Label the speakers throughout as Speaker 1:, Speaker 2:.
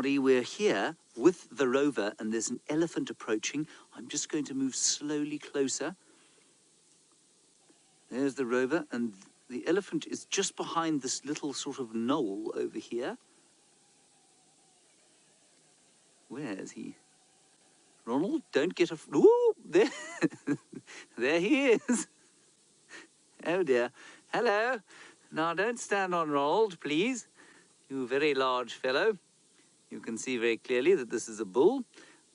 Speaker 1: everybody, we're here with the rover and there's an elephant approaching. I'm just going to move slowly closer. There's the rover and the elephant is just behind this little sort of knoll over here. Where is he? Ronald, don't get a... Ooh, there, there he is. Oh dear. Hello. Now don't stand on Ronald, please. You very large fellow. You can see very clearly that this is a bull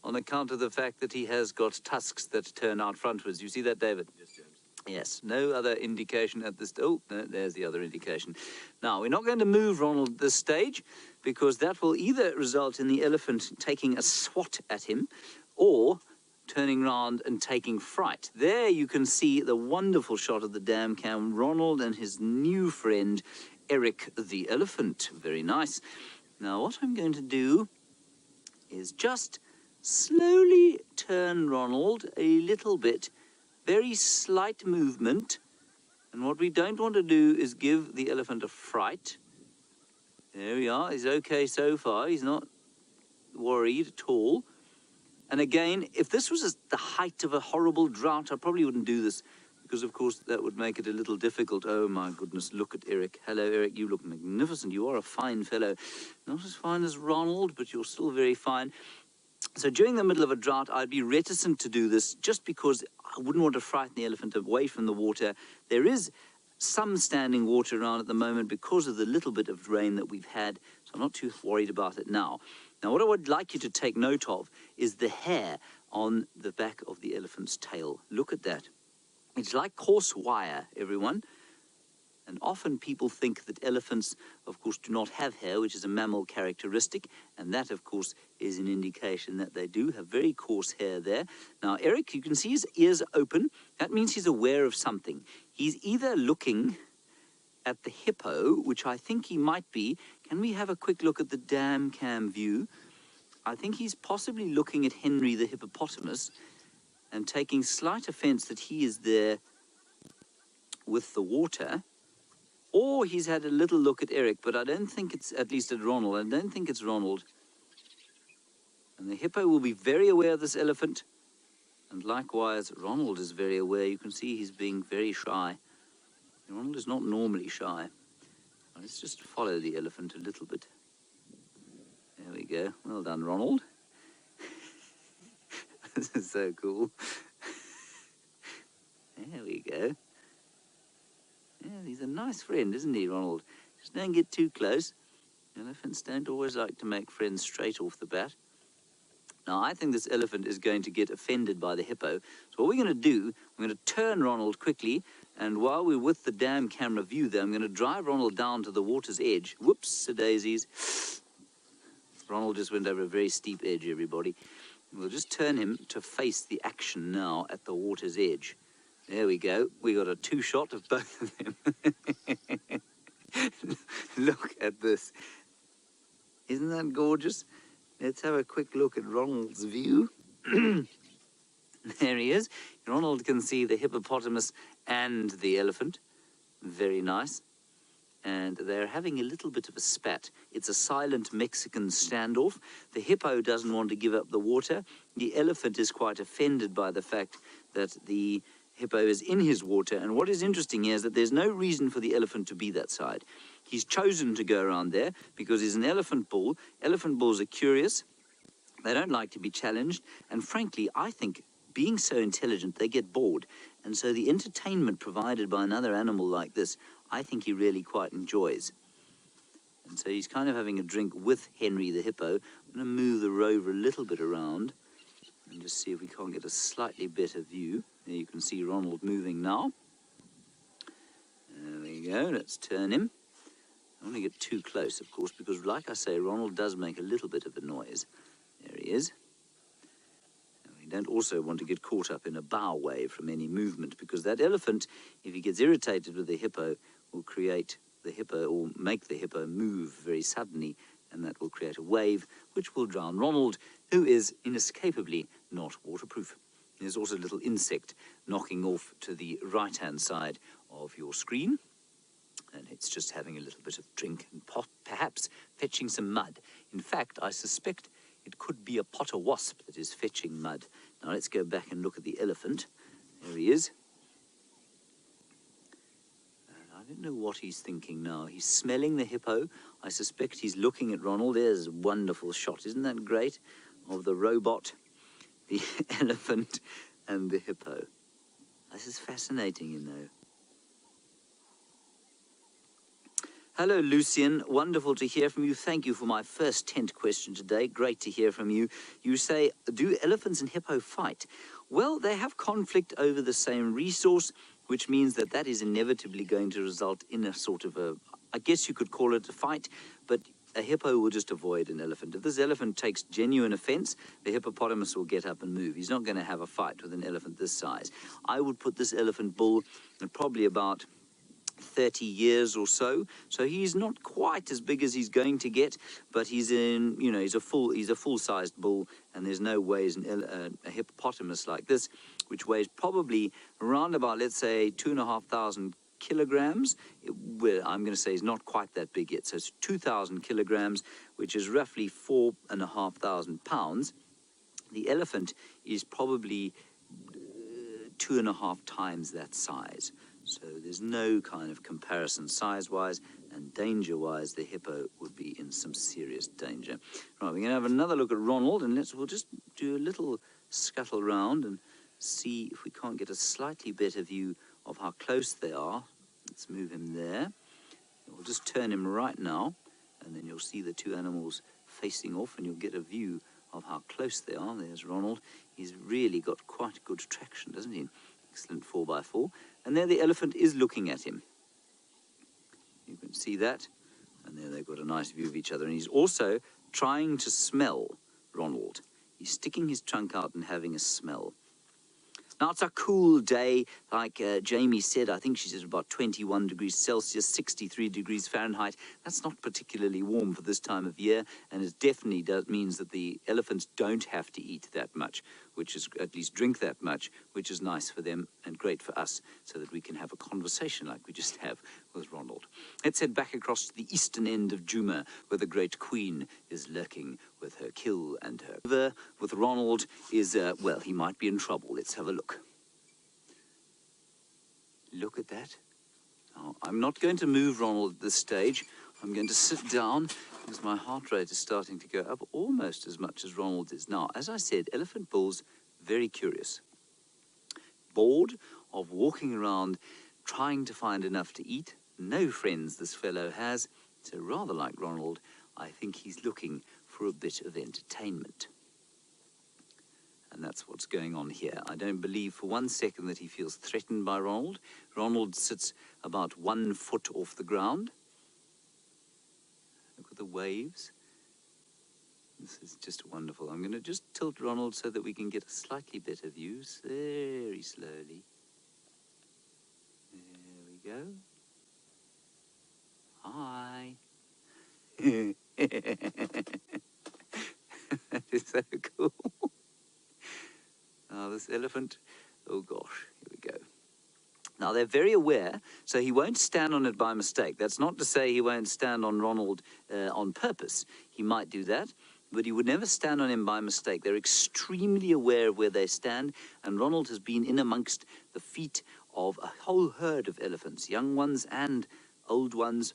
Speaker 1: on account of the fact that he has got tusks that turn out frontwards. You see that, David? Yes, James. Yes, no other indication at this... Oh, no, there's the other indication. Now, we're not going to move Ronald at this stage because that will either result in the elephant taking a swat at him or turning round and taking fright. There you can see the wonderful shot of the dam cam, Ronald and his new friend, Eric the elephant. Very nice. Now, what I'm going to do is just slowly turn Ronald a little bit. Very slight movement. And what we don't want to do is give the elephant a fright. There we are. He's okay so far. He's not worried at all. And again, if this was the height of a horrible drought, I probably wouldn't do this because, of course, that would make it a little difficult. Oh, my goodness, look at Eric. Hello, Eric. You look magnificent. You are a fine fellow. Not as fine as Ronald, but you're still very fine. So during the middle of a drought, I'd be reticent to do this just because I wouldn't want to frighten the elephant away from the water. There is some standing water around at the moment because of the little bit of rain that we've had, so I'm not too worried about it now. Now, what I would like you to take note of is the hair on the back of the elephant's tail. Look at that. It's like coarse wire, everyone. And often people think that elephants, of course, do not have hair, which is a mammal characteristic. And that, of course, is an indication that they do have very coarse hair there. Now, Eric, you can see his ears open. That means he's aware of something. He's either looking at the hippo, which I think he might be. Can we have a quick look at the dam cam view? I think he's possibly looking at Henry the hippopotamus and taking slight offense that he is there with the water. Or he's had a little look at Eric, but I don't think it's, at least at Ronald, I don't think it's Ronald. And the hippo will be very aware of this elephant. And likewise, Ronald is very aware. You can see he's being very shy. Ronald is not normally shy. Let's just follow the elephant a little bit. There we go. Well done, Ronald. This is so cool. There we go. Yeah, he's a nice friend, isn't he, Ronald? Just don't get too close. Elephants don't always like to make friends straight off the bat. Now, I think this elephant is going to get offended by the hippo. So what we're going to do, we're going to turn Ronald quickly, and while we're with the dam camera view there, I'm going to drive Ronald down to the water's edge. Whoops-a-daisies. Ronald just went over a very steep edge, everybody. We'll just turn him to face the action now at the water's edge. There we go. We got a two-shot of both of them. Look at this. Isn't that gorgeous? Let's have a quick look at Ronald's view. There he is. Ronald can see the hippopotamus and the elephant. Very nice. And they're having a little bit of a spat. It's a silent Mexican standoff. The hippo doesn't want to give up the water. The elephant is quite offended by the fact that the hippo is in his water. And what is interesting here is that there's no reason for the elephant to be that side. He's chosen to go around there because he's an elephant bull. Elephant bulls are curious. They don't like to be challenged. And frankly, I think being so intelligent, they get bored. And so the entertainment provided by another animal like this, I think he really quite enjoys. And so he's kind of having a drink with Henry the hippo. I'm going to move the rover a little bit around and just see if we can't get a slightly better view. There you can see Ronald moving now. There we go. Let's turn him. I don't want to get too close, of course, because like I say, Ronald does make a little bit of a noise. There he is. We don't also want to get caught up in a bow wave from any movement, because that elephant, if he gets irritated with the hippo, will create the hippo or make the hippo move very suddenly, and that will create a wave which will drown Ronald, who is inescapably not waterproof. There's also a little insect knocking off to the right-hand side of your screen, and it's just having a little bit of drink and perhaps fetching some mud In fact, I suspect it could be a potter wasp that is fetching mud. Now let's go back and look at the elephant. There he is. I don't know what he's thinking now. He's smelling the hippo. I suspect he's looking at Ronald. There's a wonderful shot. Isn't that great? Of the robot, the elephant, and the hippo. This is fascinating, you know. Hello, Lucian. Wonderful to hear from you. Thank you for my first tent question today. Great to hear from you. You say, do elephants and hippo fight? Well, they have conflict over the same resource, which means that that is inevitably going to result in a sort of a, I guess you could call it a fight, but a hippo will just avoid an elephant. If this elephant takes genuine offense, the hippopotamus will get up and move. He's not going to have a fight with an elephant this size. I would put this elephant bull at probably about 30 years or so. So he's not quite as big as he's going to get, but he's in, you know, he's a full-sized bull, and there's no ways a hippopotamus like this, which weighs probably around about, let's say, 2,500 kilograms. Well, I'm going to say he's not quite that big yet. So it's 2,000 kilograms, which is roughly 4,500 pounds. The elephant is probably 2.5 times that size. So there's no kind of comparison size-wise, and danger-wise, the hippo would be in some serious danger. Right, we're going to have another look at Ronald, and we'll just do a little scuttle round and see if we can't get a slightly better view of how close they are. Let's move him there. We'll just turn him right now, and then you'll see the two animals facing off, and you'll get a view of how close they are. There's Ronald. He's really got quite good traction, doesn't he? Excellent 4x4. And there the elephant is looking at him. You can see that. And there they've got a nice view of each other. And he's also trying to smell Ronald. He's sticking his trunk out and having a smell. Now, it's a cool day, like Jamie said. I think she said about 21 degrees Celsius, 63 degrees Fahrenheit. That's not particularly warm for this time of year, and it definitely means that the elephants don't have to eat that much, which is, at least drink that much, which is nice for them and great for us, so that we can have a conversation like we just have with Ronald. Let's head back across to the eastern end of Djuma, where the great queen is lurking with her kill and her Rover. With Ronald is, well, he might be in trouble. Let's have a look. Look at that. Now, I'm not going to move Ronald at this stage. I'm going to sit down because my heart rate is starting to go up almost as much as Ronald is now. As I said, elephant bulls, very curious. Bored of walking around trying to find enough to eat. No friends this fellow has. So rather like Ronald, I think he's looking for a bit of entertainment. And that's what's going on here. I don't believe for one second that he feels threatened by Ronald. Ronald sits about 1 foot off the ground. Look at the waves. This is just wonderful. I'm going to just tilt Ronald so that we can get a slightly better view. Very slowly. There we go. Hi. That is so cool. Now this elephant, oh gosh, here we go. Now they're very aware, so he won't stand on it by mistake. That's not to say he won't stand on Ronald on purpose. He might do that, but he would never stand on him by mistake. They're extremely aware of where they stand, and Ronald has been in amongst the feet of a whole herd of elephants, young ones and old ones,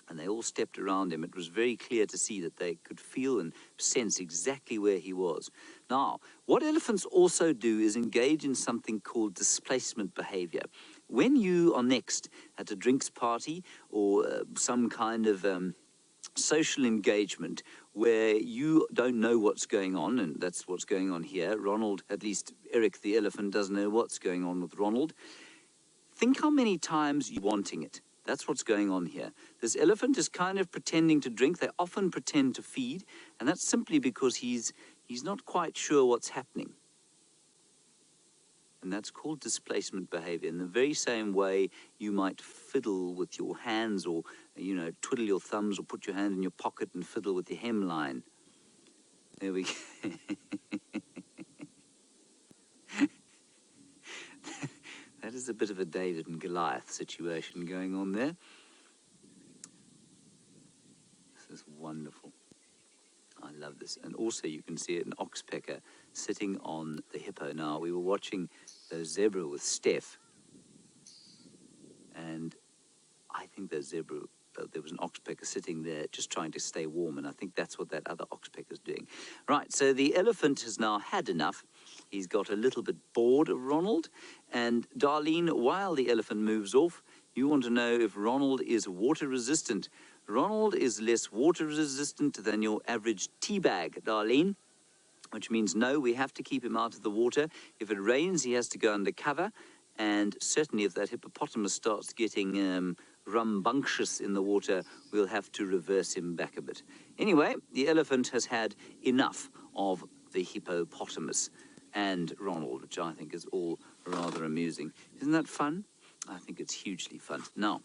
Speaker 1: and they all stepped around him. It was very clear to see that they could feel and sense exactly where he was. Now, what elephants also do is engage in something called displacement behavior. When you are next at a drinks party or some kind of social engagement where you don't know what's going on, and that's what's going on here. Ronald, at least Eric the elephant, doesn't know what's going on with Ronald. Think how many times you're wanting it. That's what's going on here. This elephant is kind of pretending to drink. They often pretend to feed, and that's simply because he's not quite sure what's happening. And that's called displacement behavior. In the very same way you might fiddle with your hands or, you know, twiddle your thumbs or put your hand in your pocket and fiddle with your hemline. There we go. That is a bit of a David and Goliath situation going on there. This is wonderful. love this. And also you can see an oxpecker sitting on the hippo. Now, we were watching the zebra with Steph, and I think the zebra, there was an oxpecker sitting there just trying to stay warm, and I think that's what that other oxpecker is doing. Right, so the elephant has now had enough. He's got a little bit bored of Ronald. And Darlene, while the elephant moves off, you want to know if Ronald is water resistant. Ronald is less water resistant than your average tea bag, Darlene, which means no, we have to keep him out of the water. If it rains, he has to go under cover. And certainly if that hippopotamus starts getting rambunctious in the water, we'll have to reverse him back a bit. Anyway, the elephant has had enough of the hippopotamus and Ronald, which I think is all rather amusing. Isn't that fun? I think it's hugely fun. Now,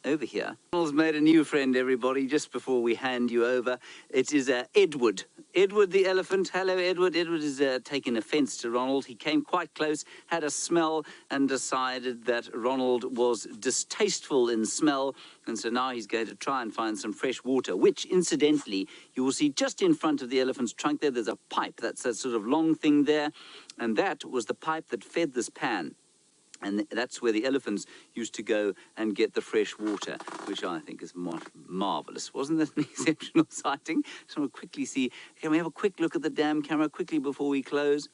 Speaker 1: over here, Ronald's made a new friend, everybody, just before we hand you over. It is Edward. Edward the elephant. Hello, Edward. Edward is taking offense to Ronald. He came quite close, had a smell, and decided that Ronald was distasteful in smell. And so now he's going to try and find some fresh water, which, incidentally, you will see just in front of the elephant's trunk there, there's a pipe. That's that sort of long thing there. And that was the pipe that fed this pan. And that's where the elephants used to go and get the fresh water, which I think is marvellous. Wasn't that an exceptional sighting? Just want to quickly see. Can we have a quick look at the dam camera quickly before we close?